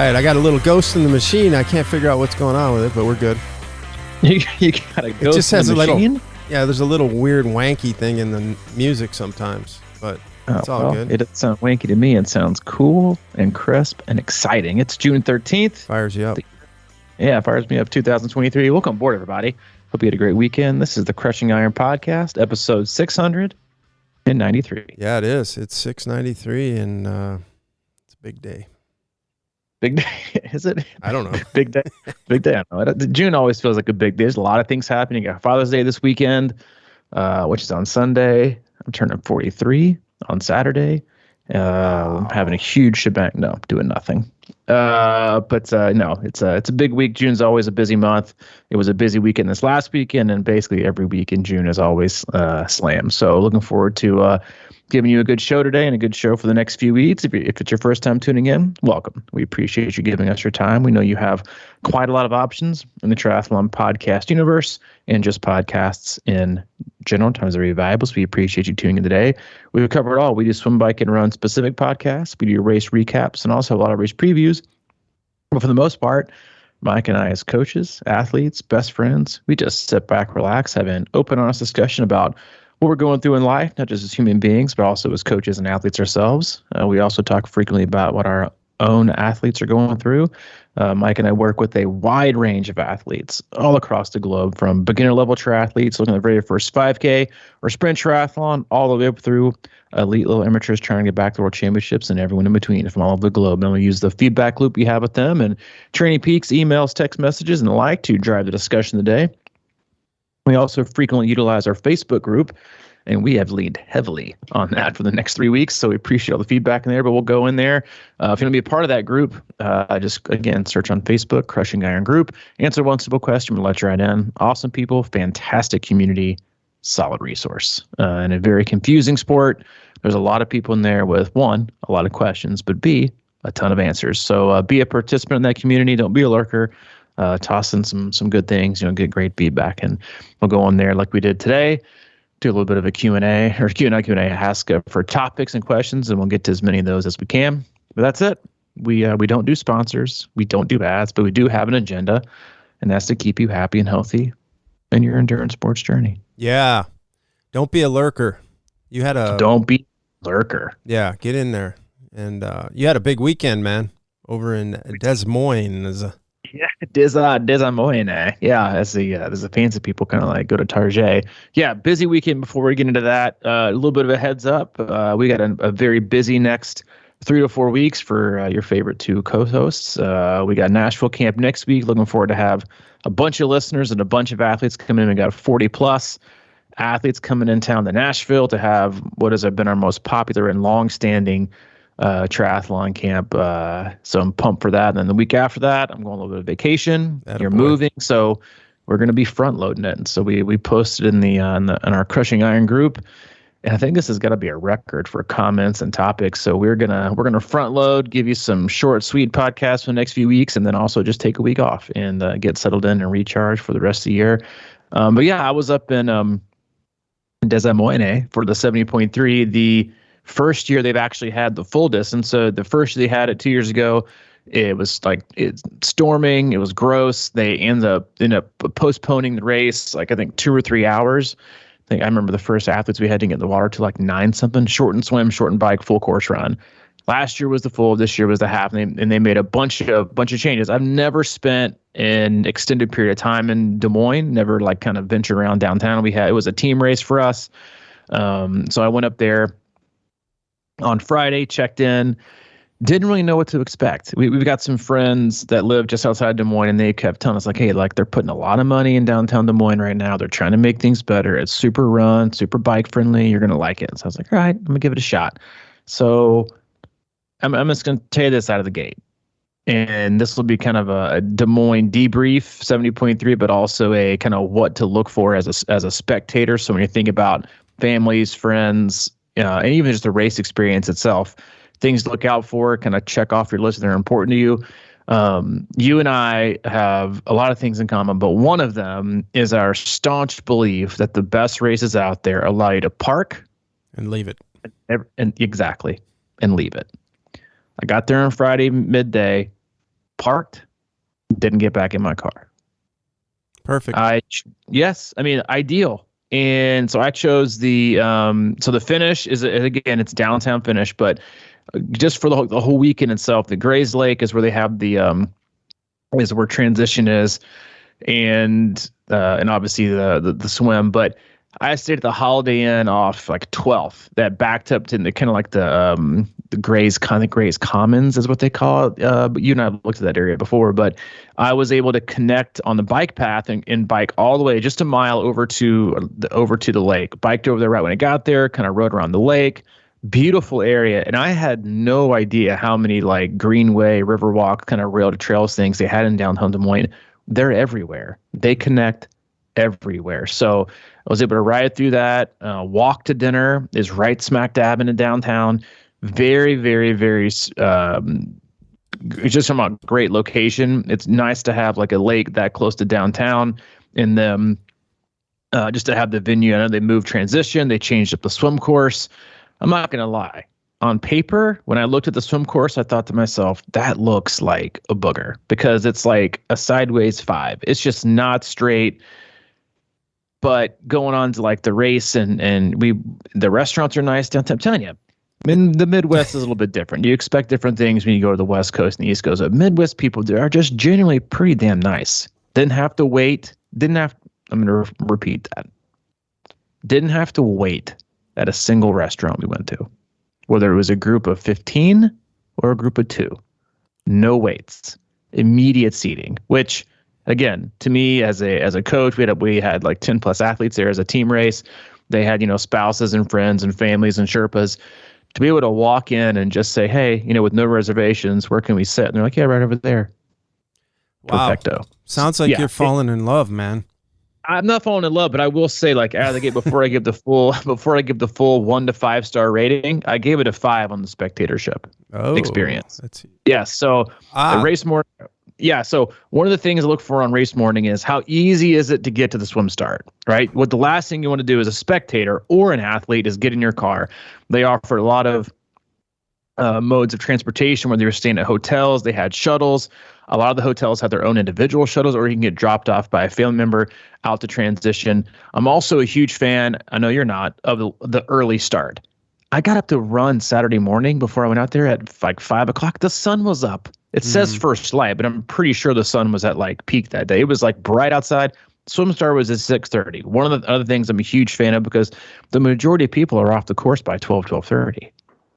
right, I got a little ghost in the machine. I can't figure out what's going on with it, but we're good. You got a ghost It just has in the machine? there's a little weird wanky thing in the music sometimes, but it's all good. It doesn't sound wanky to me. It sounds cool and crisp and exciting. It's June 13th. Fires you up. Yeah, fires me up 2023. Welcome aboard, everybody. Hope you had a great weekend. This is the Crushing Iron Podcast, episode 693. Yeah, it is. It's 693, and it's a big day. Big day, is it? I don't know. Big day. Big day. I don't know. June always feels like a big day. There's a lot of things happening. You got Father's Day this weekend, which is on Sunday. I'm turning 43 on Saturday. I'm having a huge shebang. No, doing nothing. But no, it's a big week. June's always a busy month. It was a busy weekend this last weekend, and basically every week in June is always slam. So looking forward to giving you a good show today and a good show for the next few weeks. If it's your first time tuning in, welcome. We appreciate you giving us your time. We know you have quite a lot of options in the triathlon podcast universe and just podcasts in general. Times are very valuable, so we appreciate you tuning in today. We've covered it all. We do swim, bike, and run specific podcasts. We do race recaps and also a lot of race previews. But for the most part, Mike and I, as coaches, athletes, best friends, we just sit back, relax, have an open, honest discussion about what we're going through in life, not just as human beings, but also as coaches and athletes ourselves. We also talk frequently about what our own athletes are going through. Mike and I work with a wide range of athletes all across the globe, from beginner level triathletes looking at the very first 5K or sprint triathlon, all the way up through elite level amateurs trying to get back to world championships, and everyone in between from all over the globe. And we use the feedback loop we have with them and training peaks, emails, text messages, and the like to drive the discussion of the day. We also frequently utilize our Facebook group, and we have leaned heavily on that for the next 3 weeks. So we appreciate all the feedback in there, but we'll go in there. If you want to be a part of that group, just, again, search on Facebook, Crushing Iron Group, answer one simple question, we'll let you right in. Awesome people, fantastic community, solid resource. In a very confusing sport, there's a lot of people in there with, one, a lot of questions, but B, a ton of answers. So be a participant in that community. Don't be a lurker. Toss in some good things, get great feedback, and we'll go on there like we did today, do a little bit of a Q&A, ask for topics and questions, and we'll get to as many of those as we can. But that's it. We don't do sponsors, we don't do ads, but we do have an agenda, and that's to keep you happy and healthy in your endurance sports journey. Yeah, don't be a lurker. Don't be a lurker. Yeah, get in there, and you had a big weekend, man, over in Des Moines. Yeah, Des Moines. Yeah, as the fancy people kind of like go to Tarrolly. Yeah, busy weekend. Before we get into that, a little bit of a heads up. We got a very busy next 3 to 4 weeks for your favorite two co-hosts. We got Nashville camp next week. Looking forward to have a bunch of listeners and a bunch of athletes coming in. We got 40 plus athletes coming in town to Nashville to have what has been our most popular and long-standing triathlon camp. So I'm pumped for that. And then the week after that, I'm going a little bit of vacation. You're moving, so we're going to be front loading it. And so we posted in our Crushing Iron group, and I think this has got to be a record for comments and topics. So we're gonna front load, give you some short, sweet podcasts for the next few weeks, and then also just take a week off and get settled in and recharge for the rest of the year. But yeah, I was up in Des Moines for the 70.3. The first year they've actually had the full distance. So the first year they had it 2 years ago, it was it's storming. It was gross. They ended up postponing the race, I think 2 or 3 hours. I remember the first athletes we had to get in the water to 9 something, short and swim, short and bike, full course run. Last year was the full, this year was the half, and they made a bunch of changes. I've never spent an extended period of time in Des Moines, never kind of ventured around downtown. It was a team race for us. So I went up there on Friday, checked in, didn't really know what to expect. We've got some friends that live just outside Des Moines, and they kept telling us hey, they're putting a lot of money in downtown Des Moines right now. They're trying to make things better. It's super run, super bike friendly. You're going to like it. So I was like, all right, I'm going to give it a shot. So I'm just going to tell you this out of the gate. And this will be kind of a Des Moines debrief, 70.3, but also a kind of what to look for as a spectator. So when you think about families, friends, and even just the race experience itself, things to look out for, kind of check off your list that are important to you. You and I have a lot of things in common, but one of them is our staunch belief that the best races out there allow you to park and leave it. And leave it. I got there on Friday midday, parked, didn't get back in my car. Perfect. Yes, I mean, ideal. And so I chose so the finish is, again, it's downtown finish, but just for the whole weekend itself, the Grays Lake is where they have is where transition is, and obviously the swim. But I stayed at the Holiday Inn off like 12th, that backed up to the kind of like the Grays Commons is what they call it. But you and I have looked at that area before, but I was able to connect on the bike path and bike all the way just a mile over to the lake. Biked over there right when I got there, kind of rode around the lake. Beautiful area. And I had no idea how many like Greenway, Riverwalk, kind of rail to trails things they had in downtown Des Moines. They're everywhere. They connect everywhere. So I was able to ride through that. Walk to dinner is right smack dab in downtown. Very, very, very, it's just from a great location. It's nice to have like a lake that close to downtown, and then just to have the venue. I know they moved transition. They changed up the swim course. I'm not going to lie. On paper, when I looked at the swim course, I thought to myself, that looks like a booger, because it's like a sideways 5. It's just not straight. But going on to like the race and the restaurants are nice downtown. I'm telling you, in the Midwest is a little bit different. You expect different things when you go to the West Coast and the East Coast. But Midwest people are just genuinely pretty damn nice. Didn't have to wait. I'm going to repeat that. Didn't have to wait at a single restaurant we went to, whether it was a group of 15 or a group of 2. No waits. Immediate seating, which, again, to me as a coach, we had like 10 plus athletes there as a team race. They had, spouses and friends and families and Sherpas. To be able to walk in and just say, hey, with no reservations, where can we sit? And they're like, yeah, right over there. Wow. Perfecto. Sounds like you're falling in love, man. I'm not falling in love, but I will say, like, out of the gate, before I give the full 1 to 5 star rating, I gave it a 5 on the spectatorship experience. So the race morning. Yeah. So one of the things I look for on race morning is how easy is it to get to the swim start, right? What the last thing you want to do as a spectator or an athlete is get in your car. They offer a lot of modes of transportation, whether you're staying at hotels, they had shuttles. A lot of the hotels have their own individual shuttles, or you can get dropped off by a family member out to transition. I'm also a huge fan, I know you're not, of the early start. I got up to run Saturday morning before I went out there at like 5 o'clock. The sun was up. It says first light, but I'm pretty sure the sun was at like peak that day. It was like bright outside. Swim start was at 6:30. One of the other things I'm a huge fan of, because the majority of people are off the course by 12:30,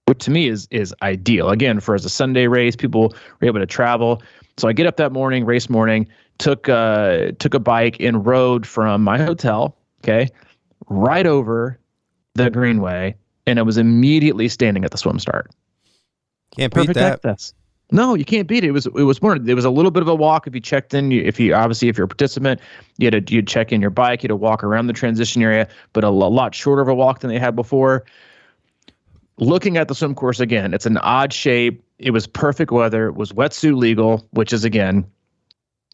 which to me is ideal. Again, as a Sunday race, people were able to travel. So I get up that morning, race morning, took a bike and rode from my hotel, right over the Greenway, and I was immediately standing at the swim start. Can't beat that. Access. No, you can't beat it. It was a little bit of a walk if you checked in. If you're a participant, you'd check in your bike, you'd walk around the transition area, but a lot shorter of a walk than they had before. Looking at the swim course again, it's an odd shape. It was perfect weather. It was wetsuit legal, which is, again,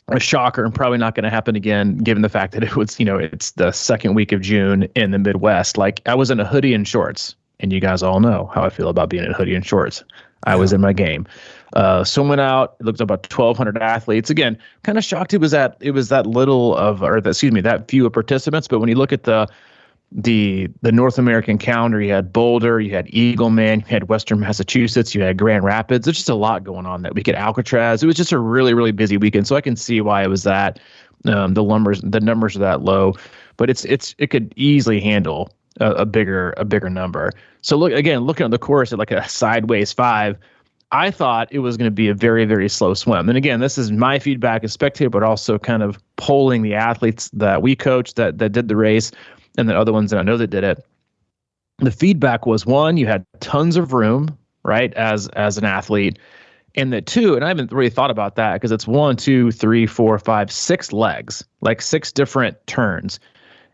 a shocker and probably not going to happen again, given the fact that it was, it's the second week of June in the Midwest. Like, I was in a hoodie and shorts, and you guys all know how I feel about being in a hoodie and shorts. I was in my game. Someone out, it looked about 1,200 athletes. Again, kind of shocked it was that few of participants. But when you look at the North American calendar, you had Boulder, you had Eagleman, you had Western Massachusetts, you had Grand Rapids. There's just a lot going on that week at Alcatraz. It was just a really, really busy weekend. So I can see why it was that. The numbers are that low, but it could easily handle a bigger number. So looking at the course at like a sideways 5, I thought it was going to be a very, very slow swim. And again, this is my feedback as spectator, but also kind of polling the athletes that we coached that did the race, and the other ones that I know that did it. The feedback was, 1, you had tons of room, right, as an athlete, and that 2, and I haven't really thought about that because it's 1, 2, 3, 4, 5, 6 legs, like 6 different turns.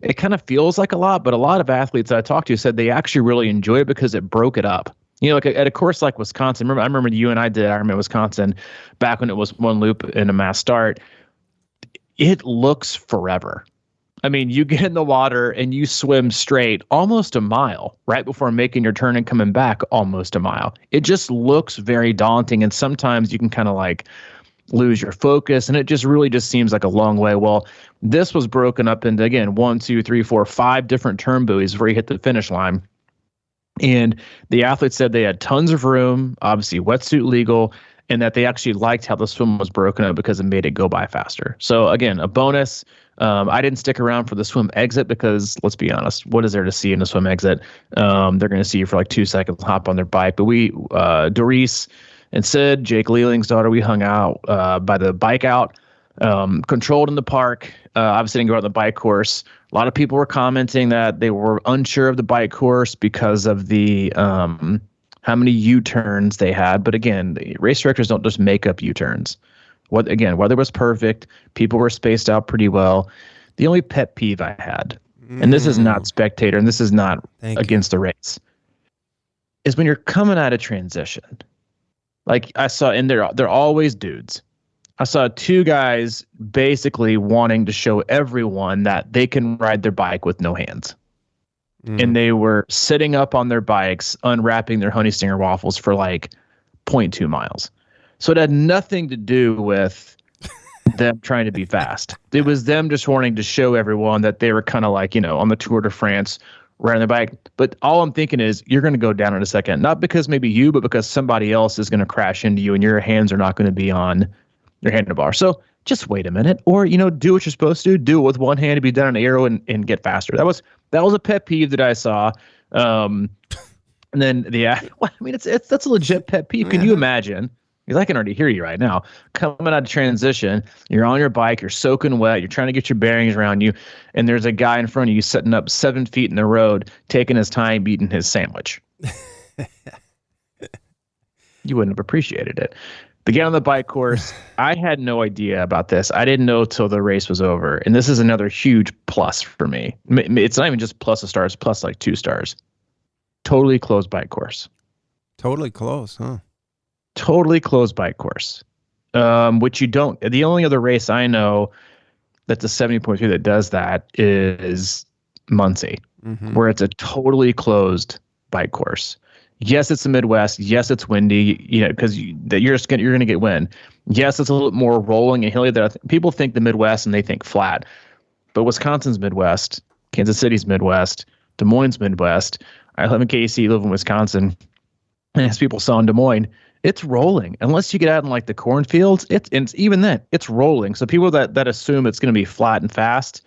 It kind of feels like a lot, but a lot of athletes that I talked to said they actually really enjoy it because it broke it up. Like at a course like Wisconsin, I remember you and I did Ironman Wisconsin back when it was one loop and a mass start. It looks forever. I mean, you get in the water and you swim straight almost a mile right before making your turn and coming back almost a mile. It just looks very daunting. And sometimes you can kind of like lose your focus, and it just really just seems like a long way. Well, this was broken up into, again, 1, 2, 3, 4, 5 different turn buoys before you hit the finish line. And the athletes said they had tons of room, obviously wetsuit legal, and that they actually liked how the swim was broken up because it made it go by faster. So again, a bonus. I didn't stick around for the swim exit because, let's be honest, what is there to see in a swim exit? They're going to see you for like 2 seconds, hop on their bike. But we, Doris and Sid, Jake Leeling's daughter, we hung out by the bike out, controlled in the park. Obviously didn't go out on the bike course. A lot of people were commenting that they were unsure of the bike course because of the how many U-turns they had. But again, the race directors don't just make up U-turns. Weather was perfect. People were spaced out pretty well. The only pet peeve I had, and this is not spectator, and this is not against the race, is when you're coming out of transition. Like I saw, and they're always dudes. I saw 2 guys basically wanting to show everyone that they can ride their bike with no hands. And they were sitting up on their bikes, unwrapping their honey stinger waffles for like 0.2 miles. So it had nothing to do with them trying to be fast. It was them just wanting to show everyone that they were kind of like, on the Tour de France, riding their bike. But all I'm thinking is you're going to go down in a second, not because maybe you, but because somebody else is going to crash into you and your hands are not going to be on your handlebar. So just wait a minute, or, do what you're supposed to do it with one hand to be done an arrow and get faster. That was a pet peeve that I saw. And then that's a legit pet peeve. Can you imagine? Because I can already hear you right now. Coming out of transition, you're on your bike, you're soaking wet, you're trying to get your bearings around you, and there's a guy in front of you sitting up 7 feet in the road, taking his time, eating his sandwich. You wouldn't have appreciated it. To get on the bike course, I had no idea about this. I didn't know till the race was over, and this is another huge plus for me. It's not even just plus a star, it's plus like 2 stars. Totally closed bike course. Totally closed, huh? Totally closed bike course, which you don't. The only other race I know that's a 70.3 that does that is Muncie, where it's a totally closed bike course. Yes, it's the Midwest. Yes, it's windy. Because you're going to get wind. Yes, it's a little more rolling and hilly. People think the Midwest and they think flat, but Wisconsin's Midwest, Kansas City's Midwest, Des Moines Midwest. I live in KC, live in Wisconsin, and as people saw in Des Moines, it's rolling. Unless you get out in like the cornfields, it's even then it's rolling. So people that assume it's going to be flat and fast,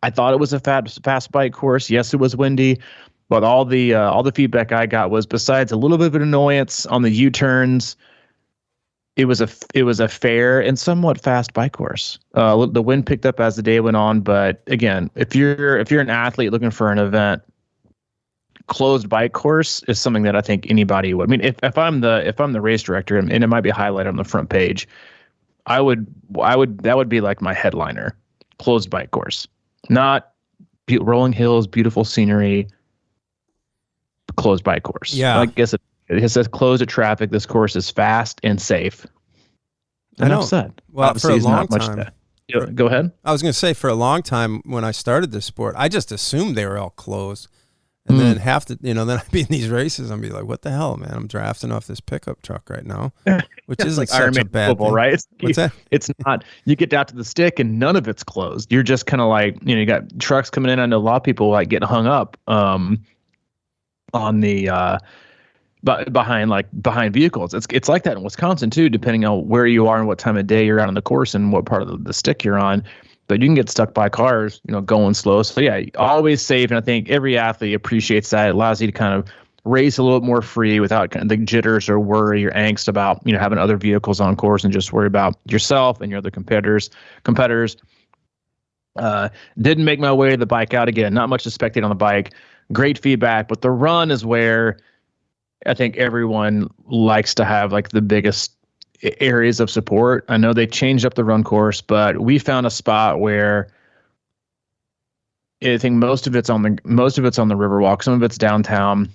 I thought it was a fast bike course. Yes, it was windy, but all the feedback I got was, besides a little bit of an annoyance on the U-turns, it was a fair and somewhat fast bike course. The wind picked up as the day went on, but again, if you're an athlete looking for an event, closed bike course is something that I think anybody would. I mean, if I'm the race director, and it might be highlighted on the front page, that would be like my headliner. Closed bike course, not rolling hills, beautiful scenery. Closed bike course. Yeah, I guess it says closed to traffic. This course is fast and safe. Enough said. Well, obviously, for a long time. Go ahead. I was going to say, for a long time when I started this sport, I just assumed they were all closed. And then then I'd be in these races, I'd be like, what the hell, man? I'm drafting off this pickup truck right now, which is like such a bad thing. Right? What's that? It's not, you get down to the stick and none of it's closed. You're just kind of like, you got trucks coming in. I know a lot of people like getting hung up on the behind vehicles. It's like that in Wisconsin too, depending on where you are and what time of day you're out on the course and what part of the stick you're on. But you can get stuck by cars, going slow. So yeah, always safe. And I think every athlete appreciates that. It allows you to kind of race a little bit more free without kind of the jitters or worry or angst about, having other vehicles on course, and just worry about yourself and your other competitors. Didn't make my way to the bike out again. Not much to spectate on the bike. Great feedback, but the run is where I think everyone likes to have like the biggest areas of support. I know they changed up the run course, but we found a spot where I think most of it's on the Riverwalk, some of it's downtown,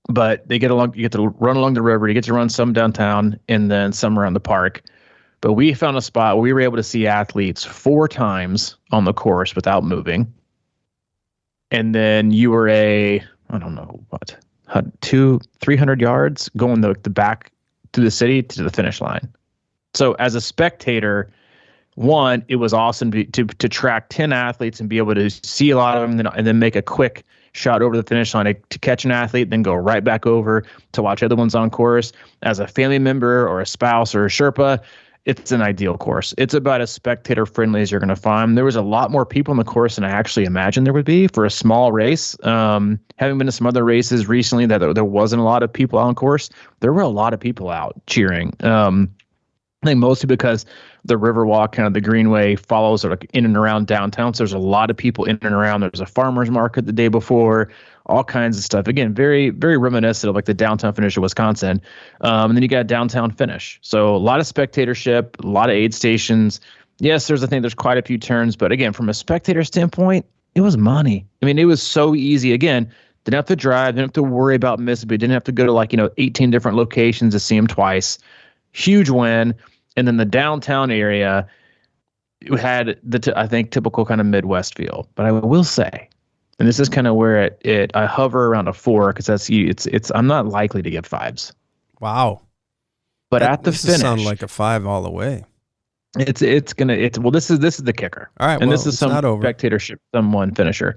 but you get to run along the river, you get to run some downtown and then some around the park. But we found a spot where we were able to see athletes 4 times on the course without moving. And then you were 300 yards going the back to the city to the finish line. So as a spectator, one, it was awesome to track 10 athletes and be able to see a lot of them and then make a quick shot over the finish line to catch an athlete, then go right back over to watch other ones on course. As a family member or a spouse or a Sherpa, it's an ideal course. It's about as spectator friendly as you're going to find. There was a lot more people on the course than I actually imagined there would be for a small race. Having been to some other races recently that there wasn't a lot of people out on course, there were a lot of people out cheering. I think mostly because the Riverwalk, kind of the Greenway, follows sort of in and around downtown. So there's a lot of people in and around. There's a farmer's market the day before, all kinds of stuff. Again, very, very reminiscent of like the downtown finish of Wisconsin. And then you got downtown finish. So a lot of spectatorship, a lot of aid stations. Yes, there's quite a few turns. But again, from a spectator standpoint, it was money. I mean, it was so easy. Again, didn't have to drive, didn't have to worry about Mississippi, didn't have to go to 18 different locations to see them twice. Huge win. And then the downtown area had I think typical kind of Midwest feel. But I will say, and this is kind of where I hover around a 4 because it's I'm not likely to give 5s. Wow. But at the finish, sound like a 5 all the way. This is the kicker. All right, and this is some spectatorship, someone finisher.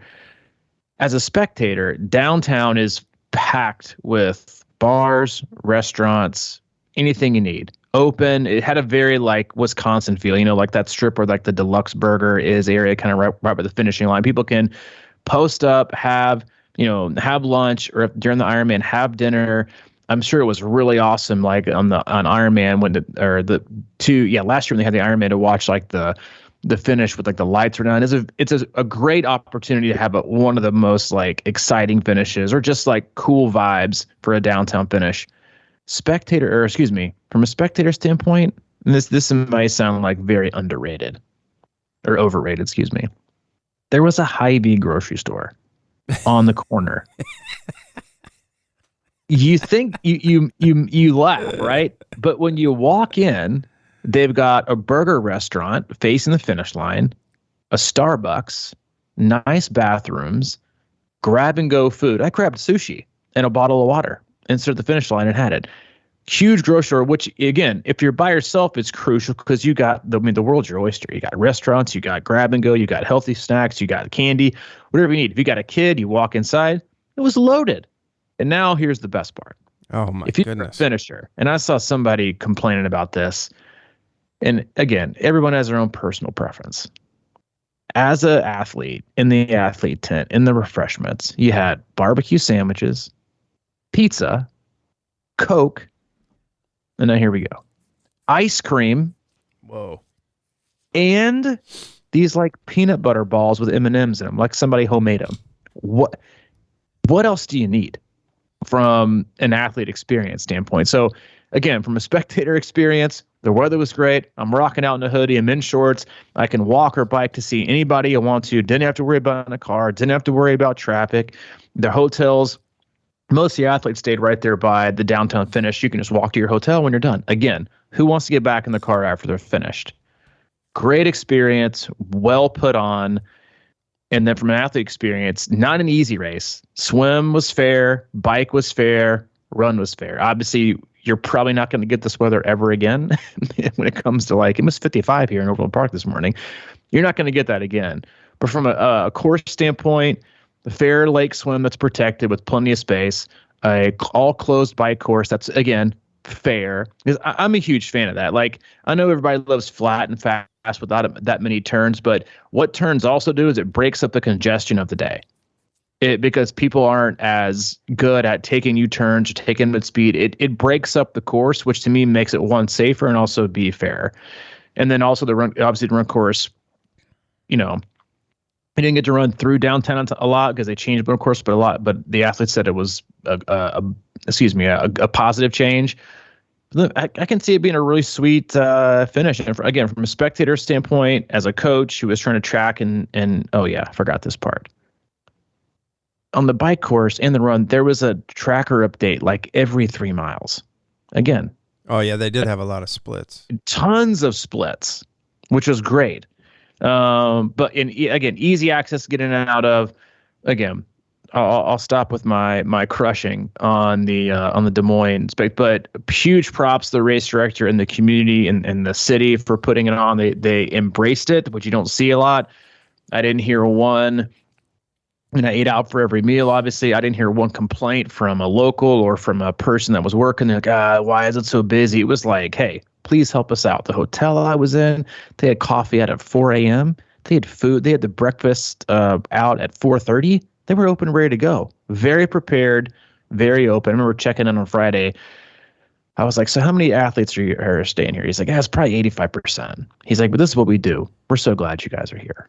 As a spectator, downtown is packed with bars, restaurants, anything you need. Open. It had a very like Wisconsin feel, like that strip where like the Deluxe Burger is area, kind of right by the finishing line. People can post up, have lunch, or if during the Ironman, have dinner. I'm sure it was really awesome, like on Ironman last year when they had the Ironman to watch like the finish with like the lights were down. It's a great opportunity to have one of the most like exciting finishes or just like cool vibes for a downtown finish. From a spectator standpoint, and this might sound like very underrated or overrated, there was a Hy-Vee grocery store on the corner. You think you laugh, right? But when you walk in, they've got a burger restaurant facing the finish line, a Starbucks, nice bathrooms, grab and go food. I grabbed sushi and a bottle of water and stood at the finish line and had it. Huge grocery store, which again, if you're by yourself, it's crucial because you got the world's your oyster. You got restaurants, you got grab and go, you got healthy snacks, you got candy, whatever you need. If you got a kid, you walk inside, it was loaded. And now here's the best part. Oh my goodness. If you're a finisher, and I saw somebody complaining about this, and again, everyone has their own personal preference. As an athlete, in the athlete tent, in the refreshments, you had barbecue sandwiches, pizza, Coke, and now here we go. Ice cream. Whoa. And these like peanut butter balls with M&Ms in them, like somebody homemade them. What else do you need from an athlete experience standpoint? So again, from a spectator experience, the weather was great. I'm rocking out in a hoodie. I'm in shorts. I can walk or bike to see anybody I want to. Didn't have to worry about a car. Didn't have to worry about traffic. The hotels, most of the athletes stayed right there by the downtown finish. You can just walk to your hotel when you're done. Again, who wants to get back in the car after they're finished? Great experience, well put on. And then from an athlete experience, not an easy race. Swim was fair, bike was fair, run was fair. Obviously, you're probably not going to get this weather ever again when it comes to it was 55 here in Overland Park this morning. You're not going to get that again. But from a course standpoint, the fair lake swim that's protected with plenty of space, a all closed bike course that's, again, fair. Because I'm a huge fan of that. Like, I know everybody loves flat and fast without that many turns, but what turns also do is it breaks up the congestion of the day. Because people aren't as good at taking U-turns or taking at speed, it breaks up the course, which to me makes it one safer and also be fair. And then also the run course, I didn't get to run through downtown a lot because they changed the course, but the athletes said it was a positive change. I can see it being a really sweet finish. And again, from a spectator standpoint, as a coach who was trying to track and oh yeah, I forgot this part. On the bike course and the run, there was a tracker update like every 3 miles. Again. Oh yeah, they did have a lot of splits. Tons of splits, which was great. But again, easy access to get in and out of. Again, I'll stop with my crushing on the Des Moines, but huge props to the race director and the community and the city for putting it on. They embraced it, which you don't see a lot. I didn't hear one. And I ate out for every meal. Obviously, I didn't hear one complaint from a local or from a person that was working. They're like, why is it so busy? It was like, hey, please help us out. The hotel I was in, they had coffee out at 4 a.m. They had food. They had the breakfast out at 4:30. They were open, ready to go. Very prepared, very open. I remember checking in on Friday. I was like, so how many athletes are staying here? He's like, it's probably 85%. He's like, but this is what we do. We're so glad you guys are here.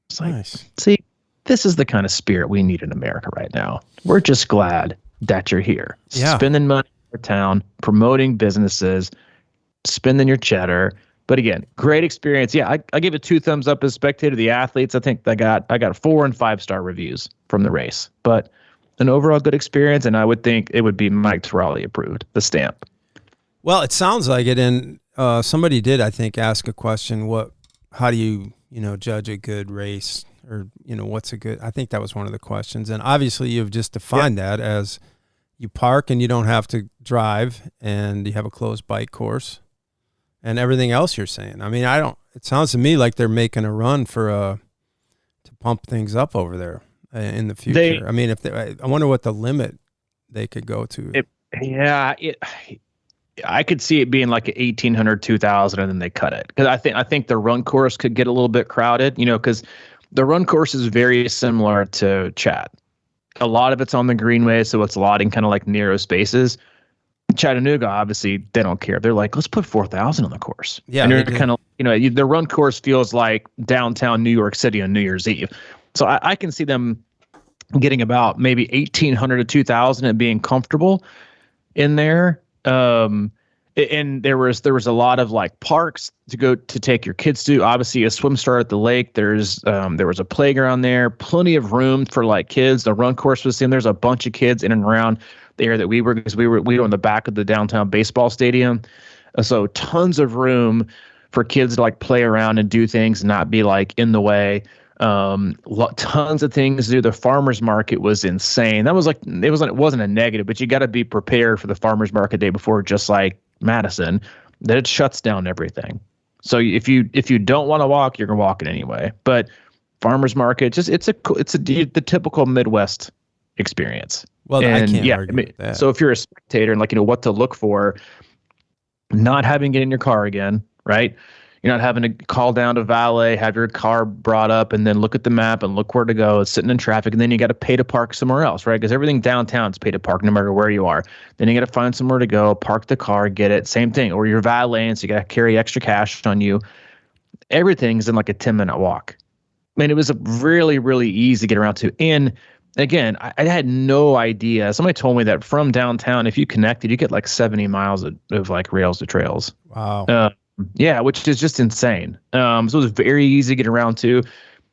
It's like, nice. See, this is the kind of spirit we need in America right now. We're just glad that you're here. Yeah. Spending money in your town, promoting businesses, spending your cheddar. But again, great experience. Yeah, I give it 2 thumbs up as spectator. The athletes, I think I got 4 and 5-star reviews from the race. But an overall good experience, and I would think it would be Mike Tarrolly approved, the stamp. Well, it sounds like it, and somebody did, I think, ask a question, how do you judge a good race? Or, what's a good, I think that was one of the questions. And obviously you've just defined that as you park and you don't have to drive and you have a closed bike course and everything else you're saying. I mean, it sounds to me like they're making a run to pump things up over there in the future. I wonder what the limit they could go to. I could see it being like 1,800, 2,000, and then they cut it. Cause I think the run course could get a little bit crowded, cause the run course is very similar to Chat. A lot of it's on the greenway, so it's a lot in kind of like narrow spaces. Chattanooga, obviously, they don't care. They're like, let's put 4,000 on the course. Yeah, and you're kind of, the run course feels like downtown New York City on New Year's Eve. So I can see them getting about maybe 1,800 to 2,000 and being comfortable in there. And there was a lot of like parks to go to take your kids to. Obviously, a swim start at the lake. There was a playground there, plenty of room for like kids. The run course was in. There's a bunch of kids in and around the area that we were, because we were in the back of the downtown baseball stadium. So tons of room for kids to like play around and do things, and not be like in the way. Tons of things to do. The farmers market was insane. That was like, it wasn't a negative, but you got to be prepared for the farmers market day before, just like Madison, that it shuts down everything. So if you don't want to walk, you're gonna walk it anyway. But farmers market, the typical Midwest experience. Well, I can't argue with that. So if you're a spectator and like, what to look for, not having to get in your car again, right? You're not having to call down to valet, have your car brought up, and then look at the map and look where to go. It's sitting in traffic, and then you got to pay to park somewhere else, right? Because everything downtown is pay to park no matter where you are. Then you got to find somewhere to go, park the car, get it. Same thing. Or you're valeting, so you got to carry extra cash on you. Everything's in like a 10-minute walk. I mean, it was a really, really easy to get around to. And again, I had no idea. Somebody told me that from downtown, if you connected, you get like 70 miles of like rails to trails. Wow. Yeah, which is just insane. So it was very easy to get around to.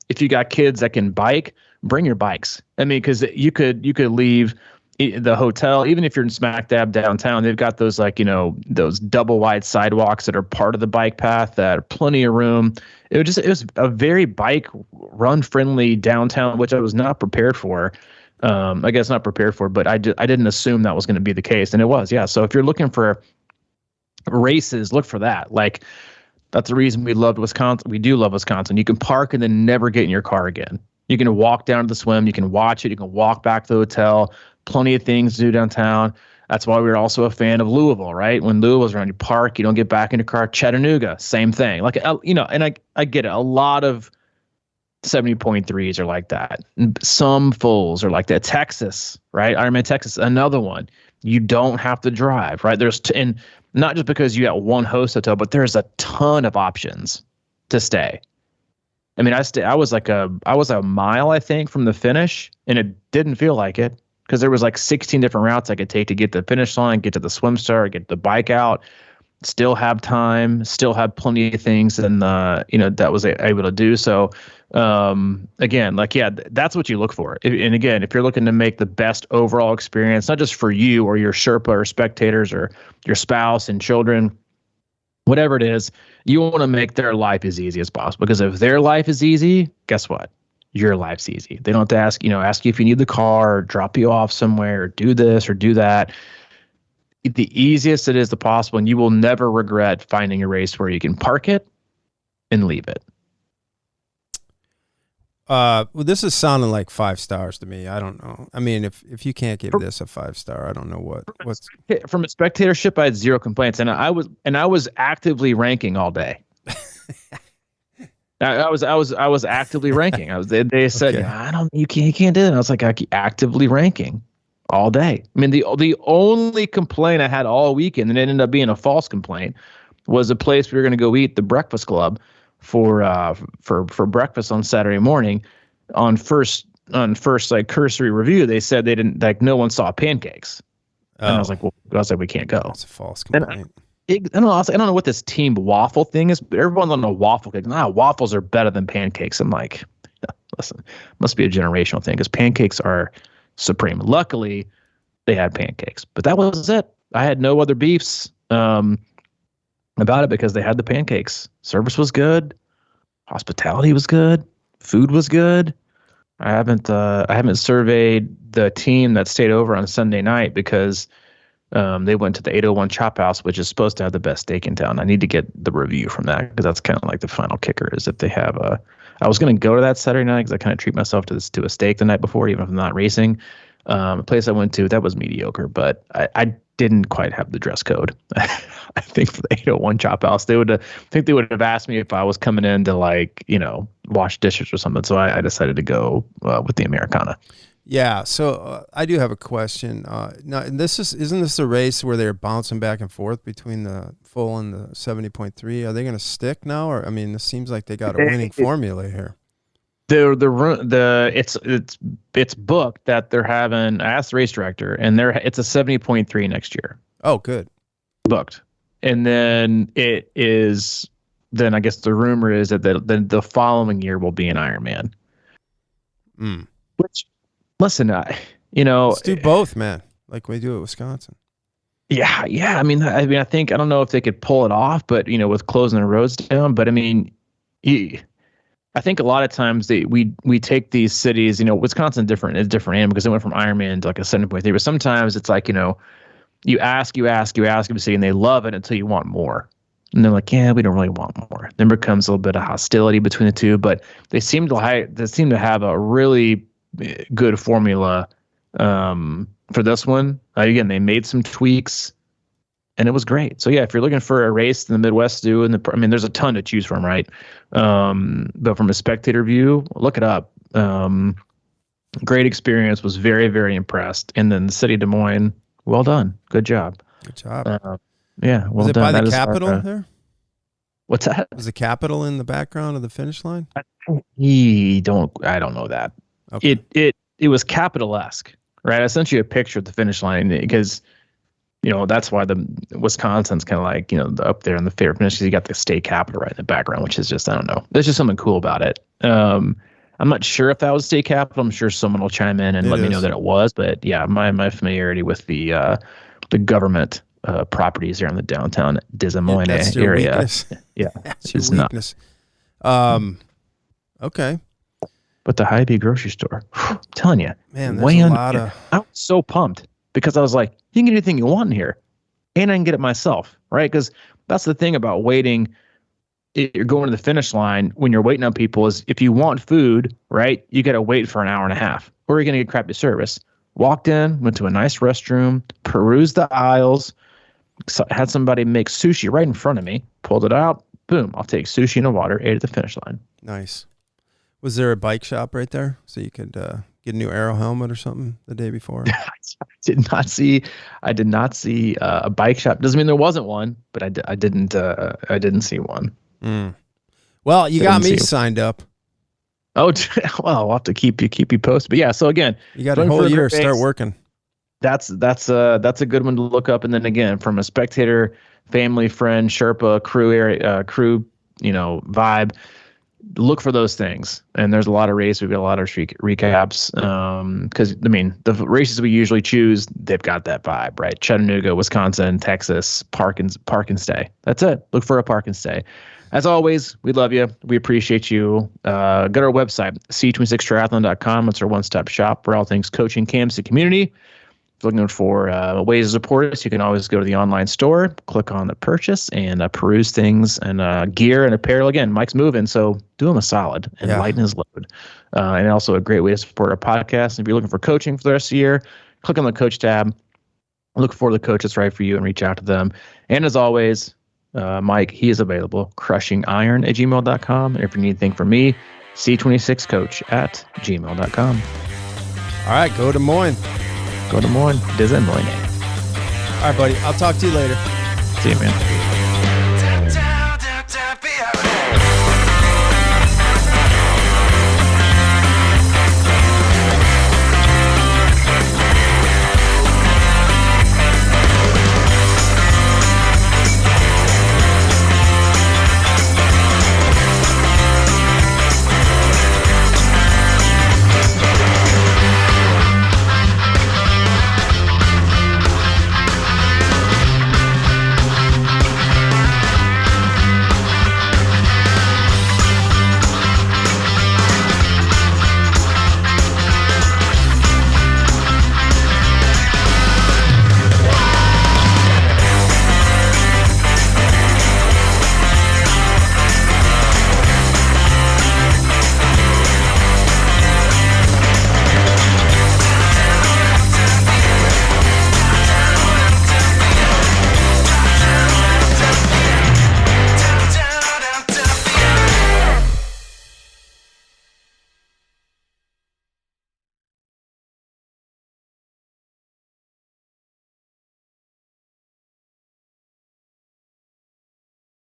If you got kids that can bike, bring your bikes. I mean, because you could leave the hotel, even if you're in smack dab downtown. They've got those those double wide sidewalks that are part of the bike path that are plenty of room. It was a very bike run friendly downtown, which I was not prepared for. I guess not prepared for, but I didn't assume that was going to be the case, and it was. Yeah. So if you're looking for races, look for that. Like, that's the reason we loved Wisconsin. We do love Wisconsin. You can park and then never get in your car again. You can walk down to the swim. You can watch it. You can walk back to the hotel. Plenty of things to do downtown. That's why we were also a fan of Louisville, right? When Louisville's around, you park, you don't get back in your car. Chattanooga, same thing. Like, and I get it. A lot of 70.3s are like that. Some fulls are like that. Texas, right? Ironman Texas, another one. You don't have to drive, right? And not just because you got one host hotel, but there's a ton of options to stay. I mean, I was a mile, I think, from the finish, and it didn't feel like it, because there was like 16 different routes I could take to get to the finish line, get to the swim start, get the bike out, still have time, still have plenty of things, and that was able to do. So again, like, yeah, that's what you look for. And again, if you're looking to make the best overall experience, not just for you or your Sherpa or spectators or your spouse and children, whatever it is, you want to make their life as easy as possible. Because if their life is easy, guess what? your life's easy. They don't have to ask you if you need the car, or drop you off somewhere, or do this or do that. The easiest it is to possible, and you will never regret finding a race where you can park it and leave it. Well, this is sounding like 5 stars to me. I don't know. I mean, if you can't give this a 5 star, I don't know what's from a spectatorship. I had 0 complaints, and I was actively ranking all day. I was actively ranking. They said, okay. You can't do that. I was like, actively ranking all day. I mean, the only complaint I had all weekend, and it ended up being a false complaint, was a place we were going to go eat, the Breakfast Club, for breakfast on Saturday morning. On first like cursory review, they said they didn't, like, no one saw pancakes. And I was like, we can't go. That's a false complaint. I don't know what this team waffle thing is, but everyone's on a waffle kick. Waffles are better than pancakes. I'm like, listen, must be a generational thing, because pancakes are supreme. Luckily, they had pancakes, but that was it. I had no other beefs about it, because they had the pancakes. Service was good, hospitality was good, food was good. I haven't surveyed the team that stayed over on Sunday night, because they went to the 801 Chop House, which is supposed to have the best steak in town. I need to get the review from that, because that's kind of like the final kicker, is if they have a. I was going to go to that Saturday night, because I kind of treat myself to a steak the night before, even if I'm not racing. A place I went to, that was mediocre, but I didn't quite have the dress code. I think for the 801 Chop House, they would have asked me if I was coming in to, like, wash dishes or something. So I decided to go with the Americana. Yeah. So I do have a question. Now, isn't this a race where they're bouncing back and forth between the full and the 70.3? Are they going to stick now, or this seems like they got a winning formula here. It's booked that they're having. I asked the race director, and it's a 70.3 next year. Oh, good. Booked. And then it is. Then I guess the rumor is that the following year will be an Ironman. Which, listen, let's do both, man. Like we do at Wisconsin. Yeah. I mean, I think, I don't know if they could pull it off, but with closing the roads down. But I mean, I think a lot of times we take these cities, Wisconsin's different animal, because they went from Ironman to like a 7.3. But sometimes it's like, you ask them, and they love it until you want more. And they're like, yeah, we don't really want more. Then becomes a little bit of hostility between the two. But they seem to have a really good formula for this one. Again, they made some tweaks, and it was great. So yeah, if you're looking for a race in the Midwest to do, there's a ton to choose from, right? But from a spectator view, look it up. Great experience. Was very, very impressed. And then the city of Des Moines, well done. Good job. Good job. Yeah, well was it done. By the Capitol there? What's that? Was the Capitol in the background of the finish line? I don't know that. Okay. It was Capitol-esque, right? I sent you a picture of the finish line, because that's why the Wisconsin's kind of like, up there in the favorite finish, because you got the state capitol right in the background, which is just, I don't know. There's just something cool about it. I'm not sure if that was state capitol. I'm sure someone will chime in and let me know that it was. But yeah, my familiarity with the government properties there in the downtown Des Moines area. Weakness. Yeah, that's your weakness. Okay. But the Hy-Vee grocery store, I'm telling you, man, there's a lot of. I was so pumped, because I was like, you can get anything you want in here, and I can get it myself, right? Because that's the thing about waiting. You're going to the finish line when you're waiting on people, is if you want food, right, you got to wait for an hour and a half, or you're going to get crappy service. Walked in, went to a nice restroom, perused the aisles, had somebody make sushi right in front of me, pulled it out, boom, I'll take sushi and a water, ate at the finish line. Nice. Was there a bike shop right there so you could get a new Aero helmet or something the day before? I did not see a bike shop. Doesn't mean there wasn't one, but I didn't see one. Well, you got me signed up. Oh, well, I'll have to keep you posted. But yeah, so again, you got a whole year to start working. That's a good one to look up. And then again, from a spectator, family, friend, Sherpa, crew vibe, look for those things. And there's a lot of races. We've got a lot of recaps. Because the races we usually choose, they've got that vibe, right? Chattanooga, Wisconsin, Texas, park and stay. That's it. Look for a park and stay. As always, we love you. We appreciate you. Go to our website, C26Triathlon.com. It's our one-stop shop for all things coaching, camps, and community. If you're looking for ways to support us, you can always go to the online store, click on the purchase, and peruse things and gear and apparel. Again, Mike's moving, so do him a solid and lighten his load. And also a great way to support our podcast. If you're looking for coaching for the rest of the year, click on the coach tab, look for the coach that's right for you, and reach out to them. And as always, Mike, he is available, CrushingIron@gmail.com. And if you need anything from me, C26coach@gmail.com. All right, go to Moines. Go to Moines. Des Moines. All right, buddy. I'll talk to you later. See you, man.